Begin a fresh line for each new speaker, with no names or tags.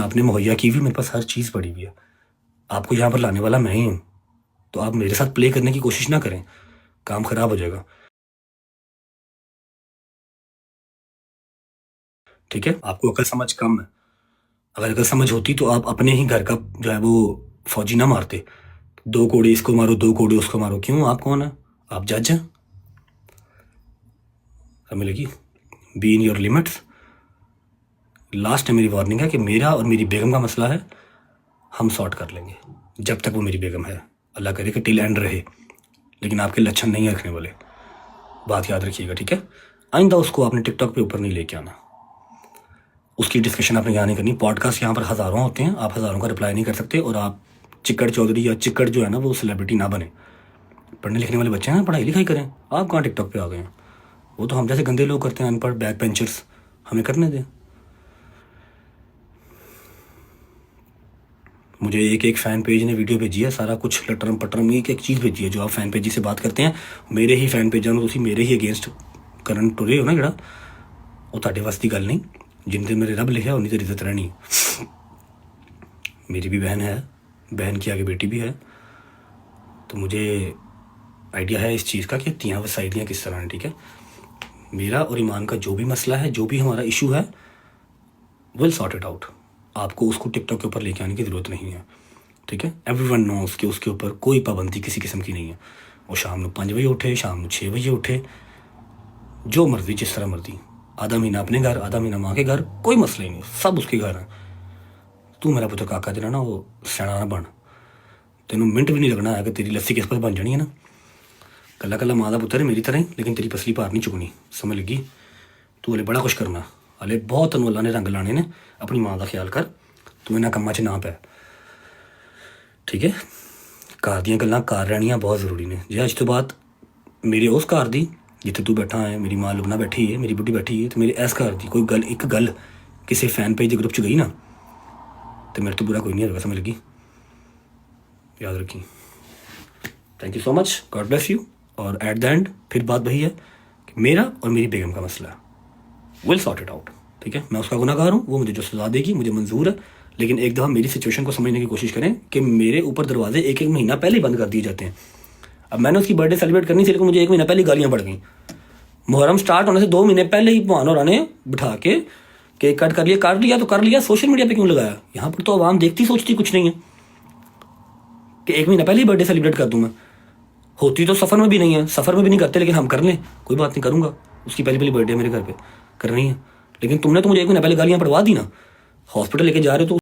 आपने मुहैया की हुई, मेरे पास हर चीज़ पड़ी हुई है। आपको यहाँ पर लाने वाला मैं ही हूँ, तो आप मेरे साथ प्ले करने की कोशिश ना करें, काम खराब हो जाएगा। ठीक है, आपको अकल समझ कम है। अगर अकल समझ होती तो आप अपने ही घर का जो है वो फौजी ना मारते। 2 कोड़े इसको मारो, 2 कोड़े उसको मारो। क्यों? आप कौन है? आप जज हैं? समझ लगी? Be in your limits. Last मेरी वार्निंग है कि मेरा और मेरी बेगम का मसला है, हम सॉर्ट कर लेंगे जब तक वो मेरी बेगम है। अल्लाह करे कि टिल एंड रहे, लेकिन आपके लक्षण नहीं रखने वाले, बात याद रखिएगा। ठीक है, आइंदा उसको आपने टिकटॉक पे ऊपर नहीं लेके आना, उसकी डिस्कशन आपने यहाँ नहीं करनी। पॉडकास्ट यहाँ पर हज़ारों होते हैं, आप हज़ारों का रिप्लाई नहीं कर सकते। और आप चिक्कड़ चौधरी या चिक्कड़ जो है ना वो सेलिब्रिटी ना बने। पढ़ने लिखने वाले बच्चे हैं, पढ़ाई लिखाई करें। आप कहाँ टिकटॉक पे आ गए हैं? वो तो हम जैसे गंदे लोग करते हैं, अनपढ़ बैक बेंचर्स, हमें करने दें। मुझे एक एक फ़ैन पेज ने वीडियो भेजी है, सारा कुछ लटरम पटरम एक एक चीज़ भेजी है। जो आप फ़ैन पेजी से बात करते हैं, मेरे ही फ़ैन पेजां ਨੂੰ ਤੁਸੀਂ मेरे ही अगेंस्ट करन टुरे हो ना, ਜਿਹੜਾ ਉਹ ਤੁਹਾਡੇ वास्ते गल नहीं। जिनते मेरे रब लिखा उन्हीं तेरी इज्जत रहनी। मेरी भी बहन है, बहन की आगे बेटी भी है, तो मुझे आइडिया है इस चीज़ का कि तियाँ वसाइदियाँ किस तरह हैं। ठीक है, मेरा और ईमान का जो भी मसला है, जो भी हमारा इशू है, विल सॉर्ट इट आउट। आपको उसको टिकटॉक के ऊपर लेके आने की ज़रूरत नहीं है। ठीक है, एवरीवन नोस कि उसके ऊपर कोई पाबंदी किसी किस्म की नहीं है। वो शाम को 5 बजे उठे, शाम को 6 बजे उठे, जो मर्जी, जिस तरह मर्जी। आधा महीना अपने घर, आधा महीना माँ के घर, कोई मसला ही नहीं, सब उसके घर है। तू मेरा पुत्र काका तेरा ना वो सियाना ना बन, तेनों मिनट भी नहीं लगना है कि तेरी लस्सी किस पास बन जानी है ना। कला कला माँ का पुत्र है मेरी तरह ही, लेकिन तेरी पसली पार नहीं चुकनी। समझ लगी? तू हले बड़ा कुछ करना, हले बहुत तेन अल्लाह ने रंग लाने ने। अपनी माँ का ख्याल कर, तू इन्होंने कम्मा च ना पै। ठीक है, घर ਦੀਆਂ ਗੱਲਾਂ ਘਰ ਰਹਿਣੀਆਂ बहुत ज़रूरी ने। जे अज तो बाद मेरे उस घर दी जिथे तू बैठा है, मेरी माँ लुबना बैठी है, मेरी बुढ़ी बैठी है, तो मेरे इस घर की कोई गल, एक गल किसी फैन पेज के ग्रुप च गई ना, तो मेरे तो बुरा कोई नहीं होगा। समझ लगी? याद रखी। Thank you so much, God bless you. और एट द एंड फिर बात वही है कि मेरा और मेरी बेगम का मसला विल सॉर्ट इट आउट। ठीक है, मैं उसका गुनाहगार हूँ, वो मुझे जो सज़ा देगी मुझे मंजूर है, लेकिन एक दफ़ा मेरी सिचुएशन को समझने की कोशिश करें कि मेरे ऊपर दरवाजे एक एक महीना पहले ही बंद कर दिए जाते हैं। अब मैंने उसकी बर्थडे सेलिब्रेट करनी थी, लेकिन मुझे 1 महीना पहले गालियाँ पड़ गई। मुहर्रम स्टार्ट होने से 2 महीने पहले ही भान और ने बिठा के केक कट कर लिया, काट लिया तो कर लिया, सोशल मीडिया पे क्यों लगाया? यहाँ पर तो आवाम देखती सोचती कुछ नहीं है कि 1 महीना पहले ही बर्थडे सेलिब्रेट कर दूँ मैं। होती तो सफ़र में भी नहीं है, सफ़र में भी नहीं करते, लेकिन हम कर लें, कोई बात नहीं, करूँगा। उसकी पहली बर्थडे मेरे घर पे करनी है, लेकिन तुमने तो मुझे 1 महीना पहले गालियाँ पड़वा दी ना। हॉस्पिटल लेके जा रहे हो तो